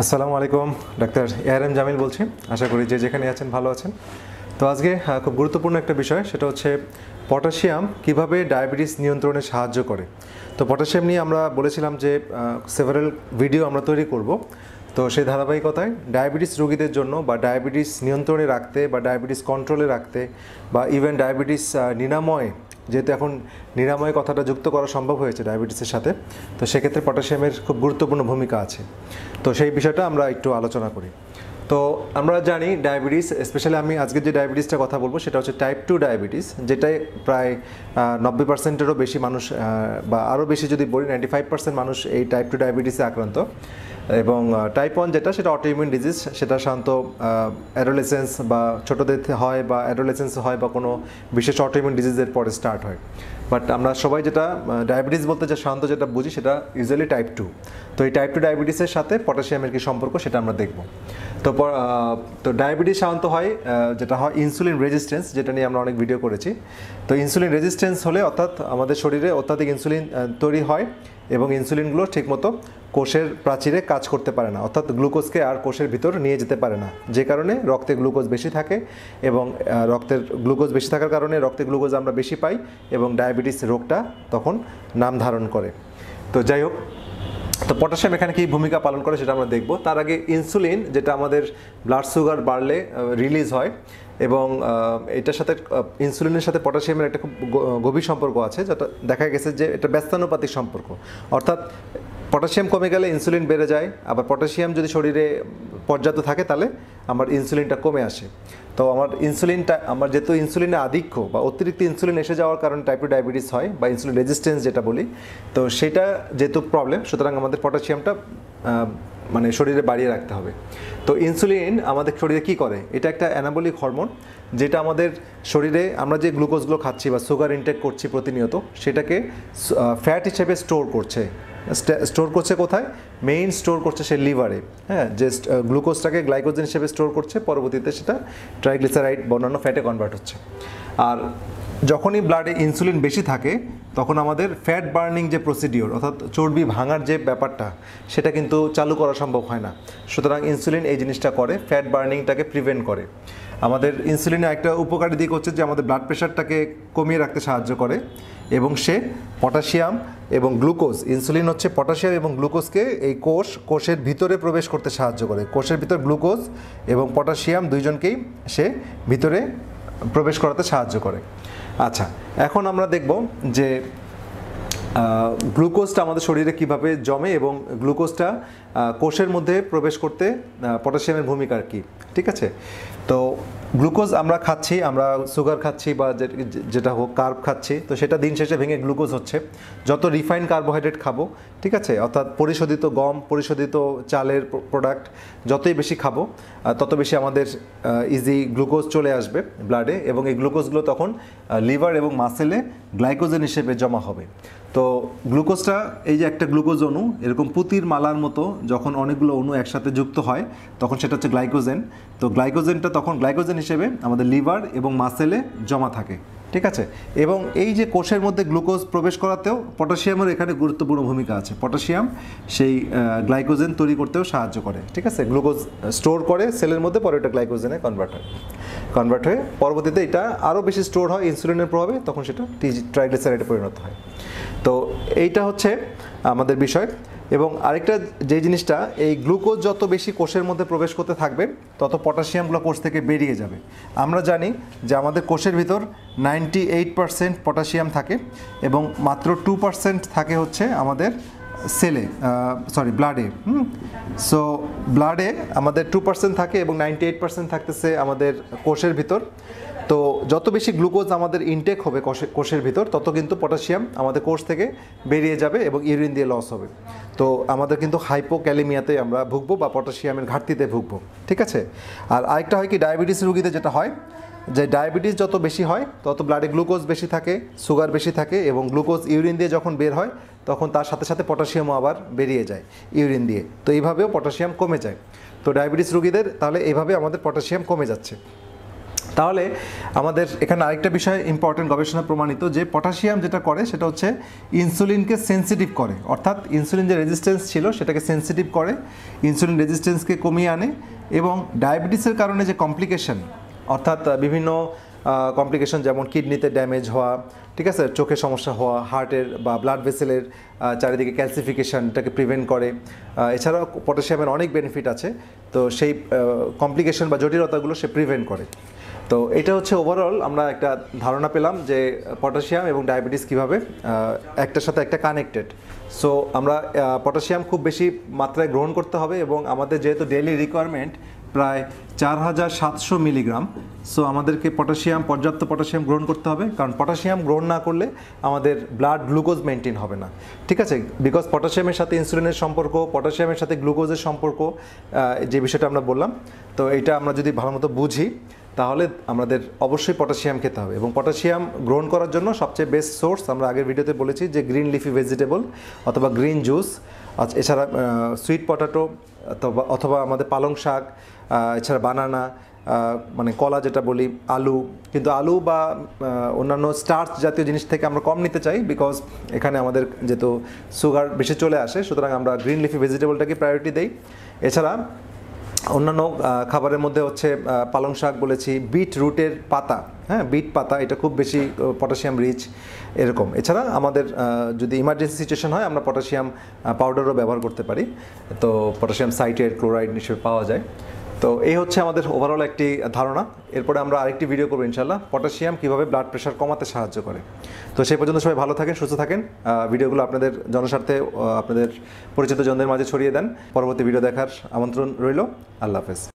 আসসালামু আলাইকুম, doctor ARM Jamil বলছি। আশা করি যে যেখানে আছেন ভালো আছেন। তো আজকে খুব গুরুত্বপূর্ণ একটা বিষয়, সেটা হচ্ছে পটাশিয়াম কিভাবে ডায়াবেটিস নিয়ন্ত্রণে সাহায্য করে। তো পটাশিয়াম নিয়ে আমরা বলেছিলাম যে সেভারাল ভিডিও আমরা তৈরি করব। তো সেই ধারাবাহিকতায় ডায়াবেটিস রোগীদের জন্য বা ডায়াবেটিস নিয়ন্ত্রণে রাখতে বা ডায়াবেটিস কন্ট্রোলে রাখতে বা ইভেন ডায়াবেটিস নিরাময়, যেহেতু এখন নিরাময় কথাটা যুক্ত করা সম্ভব হয়েছে ডায়াবেটিসের সাথে, তো সেক্ষেত্রে পটাশিয়ামের খুব গুরুত্বপূর্ণ ভূমিকা আছে। তো সেই বিষয়টা আমরা একটু আলোচনা করি। তো আমরা জানি ডায়াবেটিস, স্পেশালি আমি আজকে যে ডায়াবেটিসটা কথা বলবো সেটা হচ্ছে টাইপ 2 ডায়াবেটিস, যেটাই প্রায় 90%-এরও বেশি মানুষ, বা আরও বেশি যদি বলি 95% মানুষ এই টাইপ 2 ডায়াবেটিসে আক্রান্ত। এবং টাইপ 1 যেটা, সেটা অটোইমিউন ডিজিজ, সেটা সাধারণত অ্যাডোলেসেন্স বা ছোটোদের হয় বা অ্যাডোলেসেন্স হয় বা কোনো বিশেষ অটোইমিউন ডিজিজের পরে স্টার্ট হয়। বাট আমরা সবাই যেটা ডায়াবেটিস বলতে যে সাধারণত যেটা বুঝি সেটা ইউজুয়ালি টাইপ 2। তো এই টাইপ 2 ডায়াবেটিসের সাথে পটাশিয়ামের কি সম্পর্ক সেটা আমরা দেখব। তো ডায়াবেটিস সাধারণত হয় যেটা হয় ইনসুলিন রেজিস্ট্যান্স, যেটা নিয়ে আমরা অনেক ভিডিও করেছি। তো ইনসুলিন রেজিস্ট্যান্স হলে অর্থাৎ আমাদের শরীরে অত্যাধিক ইনসুলিন তৈরি হয় এবং ইনসুলিনগুলো ঠিকমতো কোষের প্রাচীরে কাজ করতে পারে না, অর্থাৎ গ্লুকোজকে আর কোষের ভিতর নিয়ে যেতে পারে না, যে কারণে রক্তে গ্লুকোজ বেশি থাকে এবং রক্তের গ্লুকোজ বেশি থাকার কারণে রক্তে গ্লুকোজ আমরা বেশি পাই এবং ডায়াবেটিস রোগটা তখন নাম ধারণ করে। তো যাই হোক, তো পটাশিয়াম এখানে কী ভূমিকা পালন করে সেটা আমরা দেখব। তার আগে ইনসুলিন, যেটা আমাদের ব্লাড সুগার বাড়লে রিলিজ হয়, এবং এটার সাথে ইনসুলিনের সাথে পটাশিয়ামের একটা খুব গভীর সম্পর্ক আছে, যেটা দেখা গেছে যে এটা ব্যস্তানুপাতিক সম্পর্ক। অর্থাৎ পটাশিয়াম কমে গেলে ইনসুলিন বেড়ে যায়, আবার পটাশিয়াম যদি শরীরে পর্যাপ্ত থাকে তাহলে আমার ইনসুলিনটা কমে আসে। তো আমার যেহেতু ইনসুলিনের আধিক্য বা অতিরিক্ত ইনসুলিন এসে যাওয়ার কারণে টাইপ 2 ডায়াবেটিস হয় বা ইনসুলিন রেজিস্ট্যান্স যেটা বলি, তো সেটা যেহেতু প্রবলেম, সুতরাং আমাদের পটাশিয়ামটা মানে শরীরে বাড়িয়ে রাখতে হবে। তো ইনসুলিন আমাদের শরীরে কি করে? এটা একটা অ্যানাবলিক হরমোন, যেটা আমাদের শরীরে আমরা যে গ্লুকোজগুলো খাচ্ছি বা সুগার ইনটেক করছি প্রতিনিয়ত, সেটাকে ফ্যাট হিসেবে স্টোর করছে কোথায়? মেইন স্টোর করছে সে লিভারে। হ্যাঁ, যে গ্লুকোজটাকে গ্লাইকোজেন হিসেবে স্টোর করছে, পরবর্তীতে সেটা ট্রাইগ্লিসারাইড বা অন্যান্য ফ্যাটে কনভার্ট হচ্ছে। আর যখনই ব্লাডে ইনসুলিন বেশি থাকে তখন আমাদের ফ্যাট বার্নিং যে প্রসিডিওর, অর্থাৎ চর্বি ভাঙার যে ব্যাপারটা, সেটা কিন্তু চালু করা সম্ভব হয় না। সুতরাং ইনসুলিন এই জিনিসটা করে, ফ্যাট বার্নিংটাকে প্রিভেন্ট করে। আমাদের ইনসুলিনের একটা উপকারী দিক হচ্ছে যে আমাদের ব্লাড প্রেশারটাকে কমিয়ে রাখতে সাহায্য করে, এবং সে পটাশিয়াম এবং গ্লুকোজ, ইনসুলিন হচ্ছে পটাশিয়াম এবং গ্লুকোজকে এই কোষের ভিতরে প্রবেশ করতে সাহায্য করে। কোষের ভিতর গ্লুকোজ এবং পটাশিয়াম দুইজনকেই সে ভিতরে প্রবেশ করাতে সাহায্য করে। আচ্ছা, এখন আমরা দেখব যে গ্লুকোজটা আমাদের শরীরে কিভাবে জমে এবং গ্লুকোজটা কোষের মধ্যে প্রবেশ করতে পটাশিয়ামের ভূমিকা কী। ঠিক আছে, তো গ্লুকোজ আমরা খাচ্ছি, আমরা সুগার খাচ্ছি বা যেটা হোক কার্ব খাচ্ছি, তো সেটা দিন শেষে ভেঙে গ্লুকোজ হচ্ছে। যত রিফাইন্ড কার্বোহাইড্রেট খাবো, ঠিক আছে, অর্থাৎ পরিশোধিত গম, পরিশোধিত চালের প্রোডাক্ট যতই বেশি খাবো তত বেশি আমাদের ইজি গ্লুকোজ চলে আসবে ব্লাডে, এবং এই গ্লুকোজগুলো তখন লিভার এবং মাসেলে গ্লাইকোজেন হিসেবে জমা হবে। তো গ্লুকোজটা, এই যে একটা গ্লুকোজ অণু এরকম পুতির মালার মতো যখন অনেকগুলো অণু একসাথে যুক্ত হয় তখন সেটা হচ্ছে গ্লাইকোজেন। তো গ্লাইকোজেনটা তখন গ্লাইকোজেন হিসেবে আমাদের লিভার এবং মাসেলে জমা থাকে। ঠিক আছে, এবং এই যে কোষের মধ্যে গ্লুকোজ প্রবেশ করাতেও পটাশিয়ামের এখানে গুরুত্বপূর্ণ ভূমিকা আছে। পটাশিয়াম সেই গ্লাইকোজেন তৈরি করতেও সাহায্য করে। ঠিক আছে, গ্লুকোজ স্টোর করে সেলের মধ্যে, পরে এটা গ্লাইকোজেনে কনভার্ট হয়ে পরবর্তীতে এটা আরও বেশি স্টোর হয় ইনসুলিনের প্রভাবে, তখন সেটা ট্রাইগ্লিসারাইডে পরিণত হয়। তো এইটা হচ্ছে আমাদের বিষয়। এবং আরেকটা যে জিনিসটা, এই গ্লুকোজ যত বেশি কোষের মধ্যে প্রবেশ করতে থাকবে তত পটাশিয়ামগুলো কোষ থেকে বেরিয়ে যাবে। আমরা জানি যে আমাদের কোষের ভিতর 98% পটাশিয়াম থাকে এবং মাত্র 2% থাকে হচ্ছে আমাদের ব্লাডে। সো ব্লাডে আমাদের 2% থাকে এবং 98% থাকতেছে আমাদের কোষের ভিতর। তো যত বেশি গ্লুকোজ আমাদের ইনটেক হবে কোষের ভিতর, তত কিন্তু পটাশিয়াম আমাদের কোষ থেকে বেরিয়ে যাবে এবং ইউরিন দিয়ে লস হবে। তো আমাদের কিন্তু হাইপোক্যালেমিয়াতে আমরা ভুগবো বা পটাশিয়ামের ঘাটতিতে ভুগবো। ঠিক আছে, আর আরেকটা হয় কি, ডায়াবেটিস রোগীদের যেটা হয় যে ডায়াবেটিস যত বেশি হয় তত ব্লাডে গ্লুকোজ বেশি থাকে, সুগার বেশি থাকে, এবং গ্লুকোজ ইউরিন দিয়ে যখন বের হয় তখন তার সাথে সাথে পটাশিয়ামও আবার বেরিয়ে যায় ইউরিন দিয়ে। তো এইভাবেও পটাশিয়াম কমে যায়। তো ডায়াবেটিস রোগীদের তাহলে এইভাবে আমাদের পটাশিয়াম কমে যাচ্ছে। তাহলে আমাদের এখানে আরেকটা বিষয় ইম্পর্টেন্ট, গবেষণা প্রমাণিত যে পটাশিয়াম যেটা করে সেটা হচ্ছে ইনসুলিনকে সেন্সিটিভ করে, অর্থাৎ ইনসুলিন যে রেজিস্ট্যান্স ছিল সেটাকে সেন্সিটিভ করে, ইনসুলিন রেজিস্ট্যান্সকে কমিয়ে আনে এবং ডায়াবেটিসের কারণে যে কমপ্লিকেশন, অর্থাৎ বিভিন্ন কমপ্লিকেশন যেমন কিডনিতে ড্যামেজ হওয়া, ঠিক আছে, চোখের সমস্যা হওয়া, হার্টের বা ব্লাড ভেসেলের চারিদিকে ক্যালসিফিকেশন, এটাকে প্রিভেন্ট করে। এছাড়াও পটাশিয়ামের অনেক বেনিফিট আছে, তো সেই কমপ্লিকেশন বা জটিলতাগুলো সে প্রিভেন্ট করে। তো এটা হচ্ছে ওভারঅল আমরা একটা ধারণা পেলাম যে পটাশিয়াম এবং ডায়াবেটিস কীভাবে একটার সাথে একটা কানেক্টেড। সো আমরা পটাশিয়াম খুব বেশি মাত্রায় গ্রহণ করতে হবে এবং আমাদের যেহেতু ডেইলি রিকোয়ারমেন্ট প্রায় 4700 মিলিগ্রাম, সো আমাদেরকে পর্যাপ্ত পটাশিয়াম গ্রহণ করতে হবে, কারণ পটাশিয়াম গ্রহণ না করলে আমাদের ব্লাড গ্লুকোজ মেনটেন হবে না, ঠিক আছে। বিকজ পটাশিয়ামের সাথে ইনসুলিনের সম্পর্ক, পটাশিয়ামের সাথে গ্লুকোজের সম্পর্ক, যে বিষয়টা আমরা বললাম, তো এইটা আমরা যদি ভালো মতো বুঝি তাহলে আমাদের অবশ্যই পটাশিয়াম খেতে হবে। এবং পটাশিয়াম গ্রহণ করার জন্য সবচেয়ে বেস্ট সোর্স আমরা আগের ভিডিওতে বলেছি যে গ্রিন লিফি ভেজিটেবল অথবা গ্রিন জুস, এছাড়া সুইট পটাটো অথবা আমাদের পালং শাক, এছাড়া বানানা, মানে কলা যেটা বলি, আলু, কিন্তু আলু বা অন্যান্য স্টার্চ জাতীয় জিনিস থেকে আমরা কম নিতে চাই, বিকজ এখানে আমাদের যেহেতু সুগার বেশি চলে আসে, সুতরাং আমরা গ্রিন লিফি ভেজিটেবলটাকে প্রায়োরিটি দেই। এছাড়া অন্যান্য খাবারের মধ্যে হচ্ছে পালং শাক বলেছি, বিট রুটের পাতা, হ্যাঁ, বিট পাতা, এটা খুব বেশি পটাশিয়াম রিচ এরকম। এছাড়া আমাদের যদি ইমার্জেন্সি সিচুয়েশন হয় আমরা পটাশিয়াম পাউডারও ব্যবহার করতে পারি, তো পটাশিয়াম সাইট্রেট, ক্লোরাইড হিসেবে পাওয়া যায়। তো এই হচ্ছে আমাদের ওভারঅল একটি ধারণা। এরপরে আমরা আরেকটি ভিডিও করবো ইনশাল্লাহ, পটাশিয়াম কীভাবে ব্লাড প্রেশার কমাতে সাহায্য করে। তো সেই পর্যন্ত সবাই ভালো থাকেন, সুস্থ থাকেন। ভিডিওগুলো আপনাদের জনস্বার্থে আপনাদের পরিচিত জনদের মাঝে ছড়িয়ে দেন। পরবর্তী ভিডিও দেখার আমন্ত্রণ রইল। আল্লাহ হাফেজ।